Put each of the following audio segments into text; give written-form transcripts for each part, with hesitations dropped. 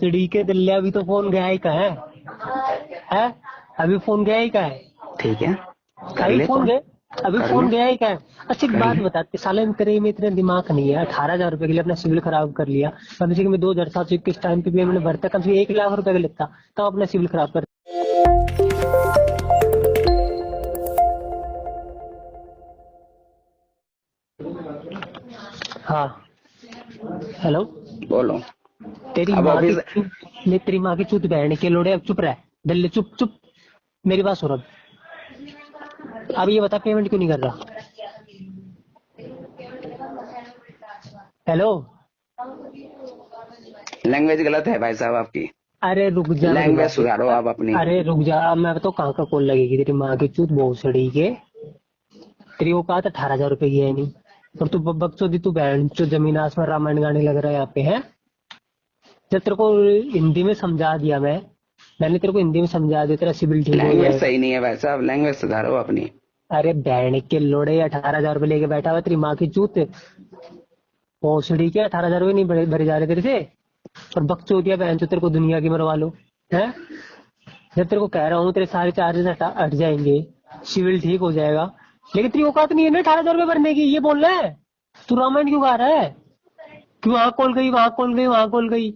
चिड़ी के दिल्ली अभी तो फोन गया ही कहाँ है? अभी फोन गया ही कहाँ है? ठीक है, कर अभी ले फोन कॉल, गए, अभी कर फोन ले, गया ही कहाँ है? अच्छा एक कर बात ले। बताते साले तेरे में इतना दिमाग नहीं है। 18,000 रुपए के लिए अपना सिविल खराब कर लिया। कम से कम 2,721 टाइम पे पेमेंट भरता, कम से कम 1 लाख रुपए का लेता तब अपना सिविल खराब कर। हाँ हेलो। बोलो। तेरी अब माँ की ऑफिस। नहीं, तेरी माँ की चूत बहन के लोड़े, अब चुप रह। दल्ले चुप चुप, मेरी बात सुन। अब ये बता पेमेंट क्यों नहीं कर रहा? हेलो। लैंग्वेज गलत है भाई साहब आपकी, अरे रुक जा मेरी लैंग्वेज बात। सुधारो आप अपनी। अरे रुक जा, अब मैं तो कहाँ का कॉल लगेगी तेरी माँ की चूत भोसड़ी के। तेरी वो कहा था 18,000 रुपए की है नहीं, और तू बकचोदी, तू बहन चो जमीन आसमान रामायण गाने लग रहा है यहाँ पे है। जब तेरे को हिंदी में समझा दिया मैंने तेरे को हिंदी में समझा दिया, तेरा सिविल ठीक हो लैंग्वेज जाएगा। सही नहीं है भाई साहब, लैंग्वेज सुधारो अपनी। अरे बहन के लोड़े, 18,000 रुपए लेके बैठा हुआ तेरी माँ की चूत भोसड़ी के। 18,000 रुपए नहीं भरे जा रहे तेरे से, और बकचोदिया बहन चो तेरे को दुनिया की मरवा लो है। जब तेरे को कह रहा हूँ तेरे सारे चार्जेस हट जाएंगे, सिविल ठीक हो जाएगा, लेकिन तेरी औकात नहीं है ना 18,000 रुपए भरने की। ये बोल रहा है तू रामायण क्यों गा रहा है कि वहां कॉल गई, वहां कॉल गई, वहां कॉल गई?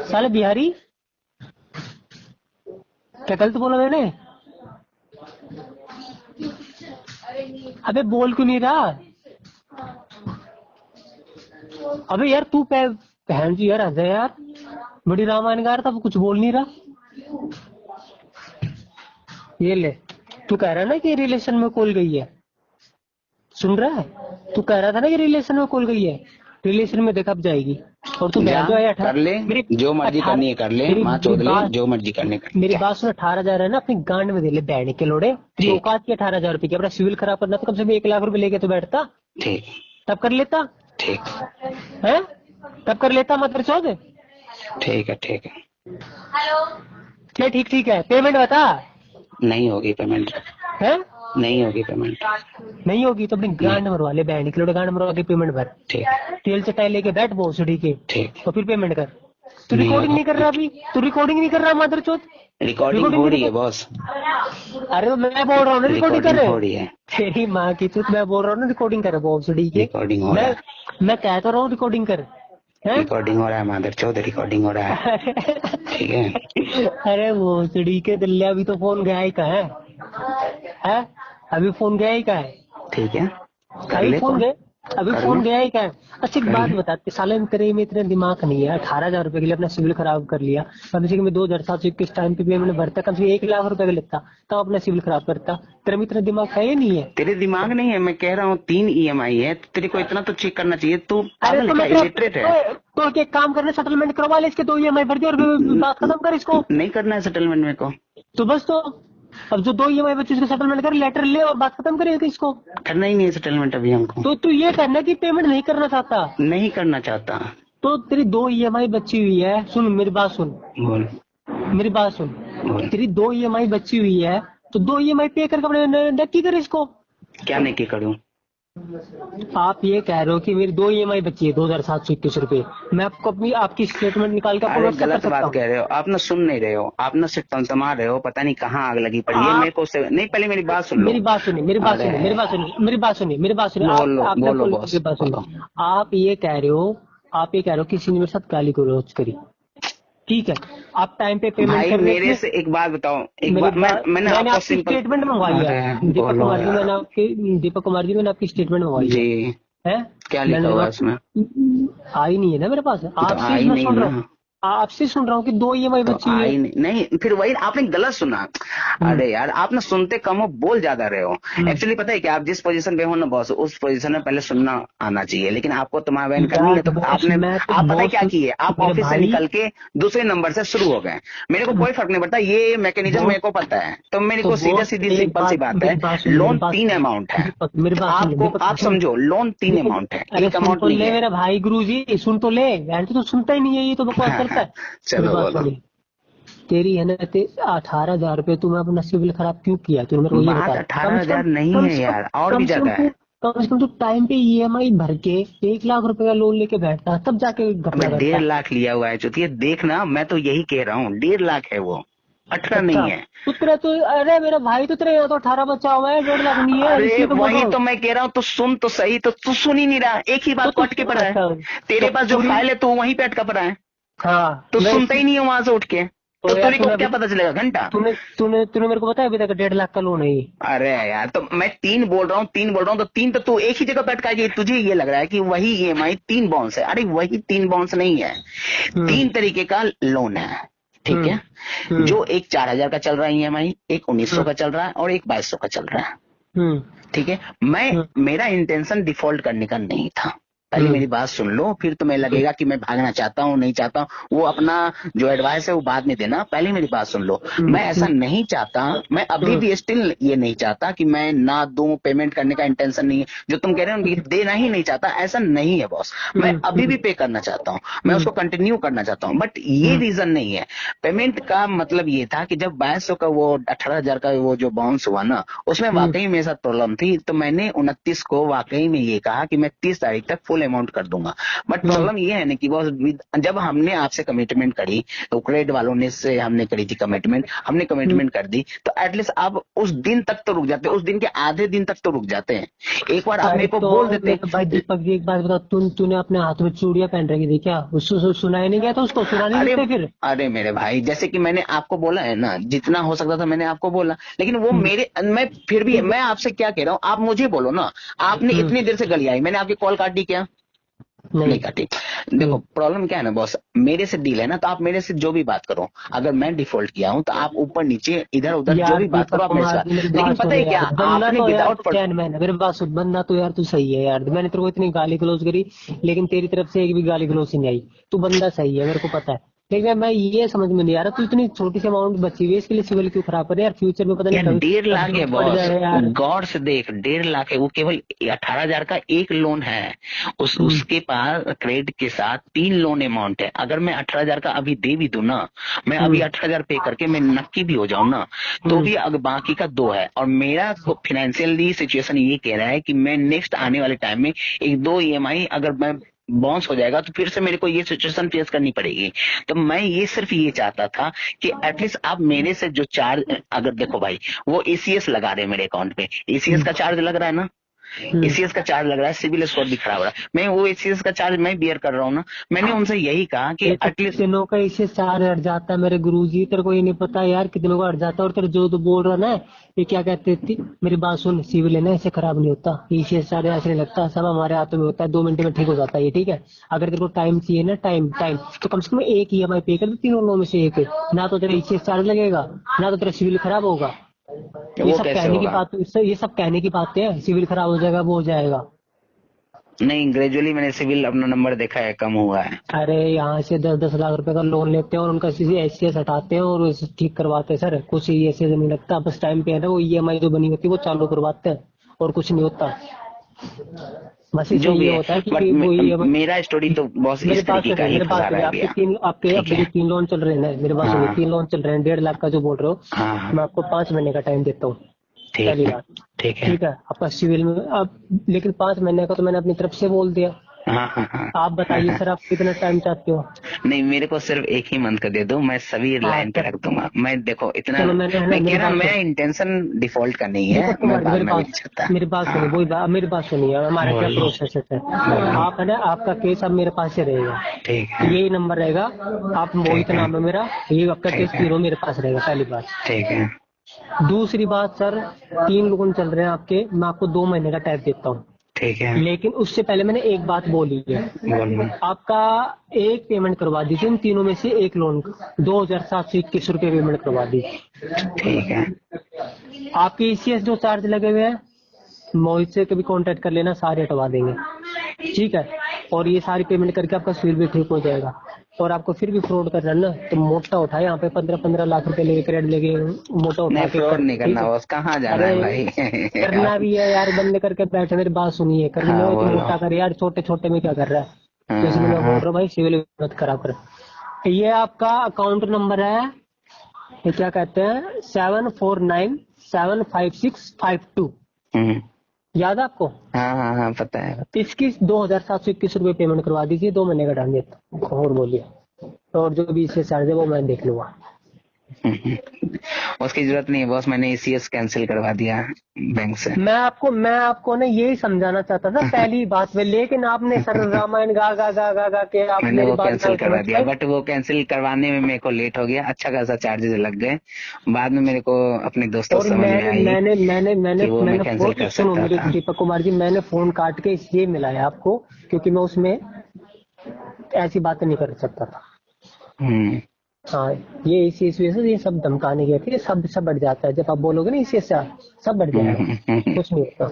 साले बिहारी, क्या गलत बोला मैंने? अबे बोल क्यों नहीं रहा? अबे यार तू बहन जी यार, हंस यार, बड़ी रामायण गा रहा था, कुछ बोल नहीं रहा। ये ले, तू कह रहा है ना कि रिलेशन में कॉल गई है, सुन रहा है? तू कह रहा था ना कि रिलेशन में कॉल गई है, रिलेशन में देखा अब जाएगी। और तू जा बहन जो है कर ले, मेरी जो मर्जी 18 करनी है कर ले, मेरी माँ मेरी चोद ले, बात जो मर्जी करनी कर ले, मेरी जा। बात सुन। 18,000 है ना, अपनी गांड में दे ले बहन के लोड़े। तेरी ठीक, औकात की 18,000 रुपए की, अपना सिविल खराब करना तो कम से कम 1 लाख रुपए लेके तो बैठता, ठीक, तब कर लेता ठीक, है। तब कर लेता मत चौध। ठीक है, ठीक है। क्या ठीक ठीक है? पेमेंट बता। नहीं होगी पेमेंट, है नहीं होगी पेमेंट। नहीं होगी तो अपनी नहीं, गांड मरवा ले बहन के लोड़े, गांड मरवा के पेमेंट भर। ठीक, तेल चटाई लेके बैठ भोसड़ी के, ठीक, और फिर पेमेंट कर। तू नहीं रिकॉर्डिंग होगा नहीं कर रहा पेमेंट। अभी, तू रिकॉर्डिंग नहीं कर रहा मदर चौथ। रिकॉर्डिंग रिकॉर्डिंग हो नहीं रही है रिकॉर्ड, बॉस, अरे तो मैं बोल रहा हूँ ना रिकॉर्डिंग कर रिकॉर्डिंग रहे। हो रही है, तेरी माँ की चूत, मैं बोल रहा हूँ ना रिकॉर्डिंग कर भोसड़ी के। रिकॉर्डिंग हो रहा मैं है, मैं कह तो रहा हूँ रिकॉर्डिंग कर, हैं? रिकॉर्डिंग हो रहा है मादर चौध, रिकॉर्डिंग हो रहा है। ठीक है, अरे भोसड़ी के दिल्ली अभी तो फोन गया ही कहाँ है? अभी फोन गया ही कहाँ है? ठीक है, कर अभी ले फोन कॉल, गए, अभी कर ले, फोन गया ही क्या है? अच्छा एक कर बात ले। बताते साले तेरे में इतना दिमाग नहीं है। 18,000 रुपए के लिए अपना सिविल खराब कर लिया। कम से कम 2,721 टाइम पे पेमेंट भरता, कम से कम 1 लाख रुपए का लेता तब अपना सिविल खराब करता। तेरे में इतना दिमाग है या नहीं है? तेरे दिमाग नहीं है, मैं कह रहा हूँ 3 ईएमआई है, तो तेरे को इतना तो चेक करना चाहिए। तू अरे पागल है तो क्या, मैं तेरा इलिटरेट है? तो एक काम करना, सेटलमेंट करवा ले इसके, 2 EMI भर दे और बात खत्म कर इसको। नहीं करना है सेटलमेंट मेरे को, तो बस तो अब जो 2 EMI बच्चे उसका सेटलमेंट कर, लेटर ले और बात खत्म करेगा इसको। करना ही नहीं है सेटलमेंट अभी हमको, तो तू ये करना कि पेमेंट नहीं करना चाहता, नहीं करना चाहता। तो तेरी 2 EMI बची हुई है। सुन मेरी बात सुन, बोल, मेरी बात सुन। बोल। तेरी 2 EMI बची हुई है, तो 2 EMI पे करके अपने नक्की कर इसको। क्या नहीं की करूँ? आप ये कह रहे हो कि मेरी 2 EMI बची है 2,721 रुपए, मैं आपको अपनी आपकी स्टेटमेंट निकाल के आपको अरे व्हाट्सएप कर गलत सकता बात हूँ। कह रहे हो आप, ना सुन नहीं रहे हो आप, ना सिर्फ तमतमा रहे हो, पता नहीं कहाँ आग लगी पड़ी है मेरे आप को से नहीं। पहले मेरी बात सुन लो। मेरी बात सुनिए, मेरी बात अरे सुनिए, मेरी बात सुनिए, मेरी बात सुनिए, मेरी बात सुनिए। आप बोलो, आपने बोलो मेरी बॉस, बात बोलो। सुनिए। आप ये कह रहे हो, आप ये कह रहे हो किसी ने मेरे साथ गाली गलौज करी, ठीक है? आप टाइम पे पेमेंट भाई कर रहे मेरे थे। से एक बात बताओ, एक मेरी बात बात, मैंने मैंने आपको आपकी सिंपल। स्टेटमेंट मंगवाई है। अरे दीपक बोलो कुमार जी, यार। मैंने आपकी दीपक कुमार जी मैंने आपकी स्टेटमेंट मंगवाई जी, है? क्या लिखा मैंने हुआ है आपको उसमें? आई नहीं है ना मेरे पास, तो आपसे आई मैं नहीं सुन रहा हूँ, ना, आपसे सुन रहा हूँ कि 2 EMI तो बची हुई है। आई नहीं, नहीं फिर वही आपने गलत सुना। हम्म, अरे यार आप ना सुनते कम हो, बोल ज्यादा रहे हो। हम्म। एक्चुअली पता है क्या, आप जिस पोजीशन पे हो ना बॉस, उस पोजीशन में पहले सुनना आना चाहिए, लेकिन आपको तुम्हारा बहन करनी है यार तो बॉस, आपने, मैं तो आप पता है बॉस क्या किए, आप मेरे ऑफिस से भाई, निकल के दूसरे नंबर से शुरू हो गए। मेरे को कोई फर्क नहीं पड़ता, ये मैकेनिज्म मेरे बॉस को पता है, तो मेरे तो को सीधा बॉस सीधी एक सिंपल सी बात, बात मेरी है। बात सुन, मेरी लोन बात 3 सुन। अमाउंट है, दीपक मेरी बात सुन, आपको दीपक आप सुन। समझो, लोन 3 दीपक अमाउंट है, अरे एक सुन अमाउंट तो नहीं ले है। मेरा भाई, गुरुजी सुन तो ले। यार तो सुनता ही नहीं है, ये तो बकवास करता है। मेरी चलो बात बोलो। सुनिए, तेरी है ना 18,000 रुपए, तूने अपना सिविल खराब क्यों किया? तूने मेरे को ये बता। बात कम से कम 18,000 नहीं कम है से कम यार, और भी कम से ज्यादा कम है। कम से कम तू टाइम पे ईएमआई भर के 1 लाख रुपए का लोन लेके बैठता, तब जाके अबे घपला 1.5 लाख करता। लिया हुआ है चुतिया, देख ना, मैं तो यही कह रहा हूँ, 1.5 लाख है वो, 18 अच्छा, नहीं है। तो तेरा तो, अरे मेरा भाई, तो तेरे यहाँ तो 18 बच्चा हुआ है, 1.5 लाख नहीं है, अरे इसलिए तो बोल रहा वही हूँ। तो मैं कह रहा हूँ, तो सुन तो सही, तो तू सुन ही नहीं रहा, एक ही तो बात को तू, अटके पड़ा है। अच्छा, तो तेरे पास जो पूरी, फाइल है तू वहीं पे अटका पड़ा है, हाँ तो मैं सुनता ही नहीं है वहां से उठ के, तो तो यार तेरे को तूने अभी, क्या पता चलेगा घंटा। तूने तूने तूने मेरे को बताया अभी तक 1.5 लाख का लोन है ये। अरे यार, तो मैं 3 बोल रहा हूँ, तो तीन तो तू एक ही जगह पे अटका है, तुझे ये लग रहा है कि वही ईएमआई 3 बाउंस है, अरे वही 3 बाउंस नहीं है, हम्म। 3 तरीके का लोन है, ठीक हम्म। है। हम्म। जो एक 4,000 का चल रहा है ईएमआई, एक 1,900 हम्म। का चल रहा है, और एक 2,200 का चल रहा है, हम्म। ठीक है। हम्म। मेरा इंटेंशन डिफॉल्ट करने का नहीं था, पहले हम्म। मेरी बात सुन लो, फिर तुम्हें लगेगा कि मैं भागना चाहता हूँ नहीं चाहता हूँ, वो अपना जो एडवाइस है वो बाद में देना, पहले मेरी बात सुन लो। हम्म। मैं ऐसा नहीं चाहता, मैं अभी हम्म। भी स्टिल ये नहीं चाहता कि मैं ना दूं, पेमेंट करने का इंटेंशन नहीं है, जो तुम कह रहे हो कि देना ही नहीं चाहता, ऐसा नहीं है बॉस, मैं हम्म। अभी भी पे करना चाहता हूँ, मैं हम्म। उसको कंटिन्यू करना चाहता हूँ, बट ये हम्म। रीजन नहीं है। पेमेंट का मतलब ये था कि जब 2,200 का वो 18,000 का वो जो बाउंस हुआ ना, उसमें हम्म। वाकई मेरे साथ प्रॉब्लम थी, तो मैंने 29 को वाकई में ये कहा कि मैं 30 तारीख तक फुल अमाउंट कर दूंगा। But hmm. प्रॉब्लम ये है ना कि बॉस, जब हमने आपसे कमिटमेंट करी, तो क्रेडिट वालों ने से हमने करी थी कमिटमेंट, हमने हम्म। कमिटमेंट कर दी, तो एटलीस्ट आप उस दिन तक तो रुक जाते, उस दिन के आधे दिन तक तो रुक जाते हैं, एक बार आप अरे मेरे को तो बोल देते। मेरे भाई दीपक जी, एक बात बता, तूने अपने हाथ में चूड़ियां पहन रखी थी क्या? उसको सुनाया नहीं गया था? उसको सुना नहीं अरे देते फिर? अरे मेरे भाई, जैसे कि मैंने आपको बोला है ना, जितना हो सकता था मैंने आपको बोला, लेकिन वो हम्म। मेरे, मैं फिर भी मैं आपसे क्या कह रहा हूँ, आप मुझे बोलो ना। आपने हम्म। इतनी देर से गली आई, मैंने आपकी कॉल काट दी क्या? नहीं नहीं। काटी। देखो हम्म। प्रॉब्लम क्या है ना बॉस, मेरे से डील है ना, तो आप मेरे से जो भी बात करो, अगर मैं डिफॉल्ट किया हूं तो आप ऊपर नीचे इधर उधर जो यार भी बात करो दीपक आप मेरे से कुमार बात, जी, मेरी लेकिन बात पता सुनो है क्या, यार, बंदा आपने तो यार विदाउट। तू चैन मैन है, मेरी बात सुन, बंदा तो यार तू सही है यार, मैंने तेरे को इतनी गाली गलौज करी, लेकिन तेरी तरफ से एक भी गाली गलौज नहीं आई। तू बंदा सही है, मेरे को पता है। लेकिन मैं ये समझ में नहीं आ रहा, तू इतनी छोटी सी अमाउंट बची हुई है, इसके लिए सिविल क्यों खराब करे यार? फ्यूचर में पता नहीं यार कभी, 1.5 लाख है जरूरत पड़ बॉस, जाए यार। गौर से देख, 1.5 लाख है, वो केवल 18,000 का एक लोन है, हम्म। उसके पास क्रेडिट के साथ 3 लोन अमाउंट है, अगर मैं 18,000 का अभी दे भी दूं ना, मैं अभी हम्म। 18,000 पे करके मैं नक्की भी हो जाऊं ना, तो हम्म। भी अगर बाकी का 2 है, और मेरा फाइनेंशियली सिचुएशन ये कह रहा है कि मैं नेक्स्ट आने वाले टाइम में एक 2 ईएमआई अगर मैं बाउंस हो जाएगा, तो फिर से मेरे को ये सिचुएशन फेस करनी पड़ेगी। तो मैं ये सिर्फ ये चाहता था कि एटलीस्ट आप मेरे से जो चार्ज, अगर देखो भाई, वो एसीएस लगा रहे हैं मेरे अकाउंट पे, एसीएस हम्म। का चार्ज लग रहा है ना, हम्म। एसीएस का चार्ज लग रहा है, सिविल स्कोर भी खराब हो रहा है, मैं वो एसीएस का चार्ज मैं बियर कर रहा हूँ ना। मैंने उनसे यही कहा कि ये तो एटलीस्ट। कितनों का इससे चार्ज हट जाता है मेरे गुरुजी, तेरे को ये नहीं पता यार कितनों का हट जाता है? और तेरे जो तो बोल रहा ना, ये क्या कहते थे, मेरी बात सुन, सिविल है ना ऐसे खराब नहीं होता, इससे चार्ज ऐसे नहीं लगता, सब हमारे हाथों में होता है, 2 मिनट में ठीक हो जाता है ये, ठीक है। अगर तेरे को टाइम चाहिए ना, टाइम टाइम, तो कम से कम एक ईएमआई पे कर दे, तीनों लोगों में से एक। ना तो तेरा इससे चार्ज लगेगा, ना तो तेरा सिविल खराब होगा। ये वो सब कैसे कहने की होगा? बात, ये सब कहने की बातें हैं, सिविल खराब हो जाएगा, वो हो जाएगा। नहीं, ग्रेजुअली मैंने सिविल अपना नंबर देखा है, कम हुआ है। अरे यहाँ से 10-10 लाख रुपए का लोन लेते हैं और उनका सीधे एचसीएस हटाते हैं और उसे ठीक करवाते हैं सर, कुछ ही ऐसे नहीं लगता, बस टाइम पे है ना वो ईएमआई जो बनी होती है वो चालू करवाते हैं, और कुछ नहीं होता। बस इसमें जो भी ये है, होता है बट कि वो ईएमआई। मेरा स्टोरी तो बॉस मेरे इस पास तरीके का सुनिए, ही मेरे पास फंसा सुनिए, रह आपके गया। तीन, आपके ठीक आपके जो है। 3 लोन चल रहे हैं ना, मेरे पास सुनिए, हाँ 3 लोन चल रहे हैं, 1.5 लाख का जो बोल रहे हो, हाँ हाँ, मैं आपको 5 महीने का टाइम देता हूँ। ठीक पहली है। बात, ठीक है। ठीक है, आपका सिविल में आप, लेकिन 5 महीने का तो मैंने अपनी तरफ से बोल दिया। हाँ हाँ हाँ आप हाँ बताइए हाँ। सर, आप कितना टाइम चाहते हो? नहीं, मेरे को सिर्फ एक ही मंथ का दे दो, मैं सभी हाँ लाइन पे रख दूंगा, मैं देखो इतना। चलो, मैंने है ना, मैं मेरी कह रहा, बात मैं सुनो, इंटेंशन डिफॉल्ट का नहीं है, दीपक मैं कुमार जी, भागना भी नहीं चाहता। मेरी बात सुनिए, हाँ मेरी बात सुनिए, हमारा क्या बोलिए प्रोसेस है। बोलिए। आप है ना, आपका केस अब मेरे पास से रहेगा, ठीक है। यही नंबर रहेगा, आप मोहित ठीक है। नाम है मेरा, ये आपका केस ठीक है। तीनों मेरे पास रहेगा, पहली बात। ठीक है। दूसरी बात सर, 3 लोन चल रहे हैं आपके, मैं आपको 2 महीने का टाइम देता हूँ, ठीक है। लेकिन उससे पहले मैंने एक बात बोली है, बोलो। आपका एक पेमेंट करवा दीजिए इन तीनों में से एक लोन का, 2,721 रुपये पेमेंट करवा दीजिए। ठीक है। आपके ईसीएस जो चार्ज लगे हुए हैं, मोहित से कभी कांटेक्ट कर लेना, सारे हटवा देंगे, ठीक है। और ये सारी पेमेंट करके आपका सिविल भी ठीक हो जाएगा। और आपको फिर भी फ्रॉड करना है ना, तो मोटा उठाए, यहाँ पे 15-15 लाख रुपए लेके क्रेडिट लेके मोटा नहीं, उठा के फ्रॉड कर, नहीं ठीक करना है। बॉस, कहाँ जाना अरे है भाई? करना भी है यार, बंदे करके बैठे, मेरी बात सुनिए, कर भी हाँ लो तो बोलो। मोटा कर यार, छोटे छोटे में क्या कर रहा है? तो इसलिए मैं बोल हाँ रहा हूँ भाई, सिविल मत खराब कर। ये आपका अकाउंट नंबर है, ये क्या कहते हैं, 74975652, हम्म, याद है आपको? हाँ पता है। इसकी 2,721 रुपये पेमेंट करवा दीजिए, 2 महीने का टाइम देता हूँ। और बोलिए, और जो भी इससे चार्ज है वो मैं देख लूंगा। उसकी जरूरत नहीं है बॉस, मैंने ईसीएस कैंसिल करवा दिया बैंक से। मैं आपको ना यही समझाना चाहता था पहली बात में, लेकिन आपने सर रामायण गा गा गा गा गा के आप मैंने मेरी वो बात कैंसिल ना करवा समझ दिया, पाए। बट वो कैंसिल करवाने में मेरे को लेट हो गया, अच्छा खासा चार्जेस लग गए। बाद में मेरे को अपने दोस्तों और से समझ में मैंने आई मैंने मैंने मैंने कि वो मैं मैंने कैंसिल फोन कर सुनो सकता मेरे था। दीपक कुमार जी, मैंने फोन काट के इसलिए मिलाया आपको क्योंकि मैं उसमें ऐसी बातें नहीं कर सकता था। हम्म हाँ, ये इसी वजह से ये सब धमकाने के थे, सब बढ़ जाता है जब आप बोलोगे ना इसी से सब बढ़ जाएगा, कुछ नहीं होता।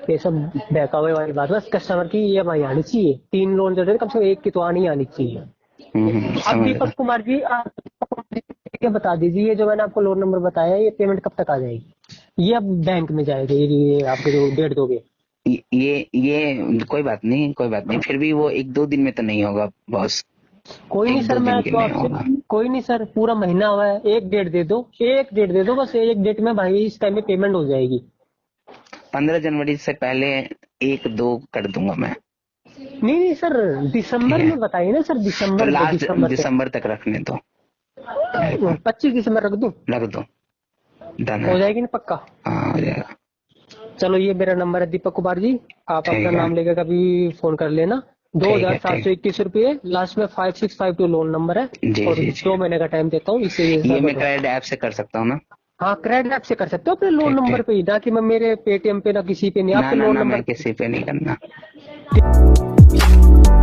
ये सब बहकावे वाली बात, बस कस्टमर की EMI आनी चाहिए। 3 लोन जो है कम से कम एक की तो आनी चाहिए। अब समझ दीपक रहा। कुमार जी आप ये बता दीजिए, ये जो मैंने आपको लोन नंबर बताया ये पेमेंट कब तक आ जाएगी? ये अब बैंक में जाएगा, ये आपको जो डेट दोगे? ये कोई बात नहीं, कोई बात नहीं, फिर भी वो 1-2 दिन में तो नहीं होगा बॉस। कोई नहीं एक सर, दो मैं दिन के तो में आपसे, होगा। कोई नहीं सर, पूरा महीना हुआ है, एक डेट दे दो, एक डेट दे दो बस, एक डेट में भाई इस टाइम में पेमेंट हो जाएगी। 15 जनवरी से पहले 1-2 कर दूंगा मैं। नहीं नहीं सर, ठीक दिसंबर है, में बताइए ना सर, तो दिसंबर में, लास्ट दिसंबर से दिसंबर तक रखने दो मेरे को। 25 दिसंबर रख दूं? रख दो, डन हो है। जाएगी ना पक्का? हाँ हो जाएगा। चलो, ये मेरा नंबर है दीपक कुमार जी, आप अपना ठीक है नाम लेकर कभी फोन कर लेना। दो ठीक हजार है सात ठीक। सौ इक्कीस रुपये लास्ट में 5652 लोन नंबर है। जी और जी जी। 2 महीने का टाइम देता हूँ, इसी वजह से ये सब मैं बढ़ रहा क्रेडिट है। ऐप से कर सकता हूँ ना? हाँ, क्रेडिट ऐप से कर सकते हो अपने लोन ठीक नंबर ठीक। पे ही, ना कि मैं मेरे पेटीएम पे ना किसी पे नहीं, ना आपके ना लोन ना, नंबर मैं किसी पे नहीं करना। पे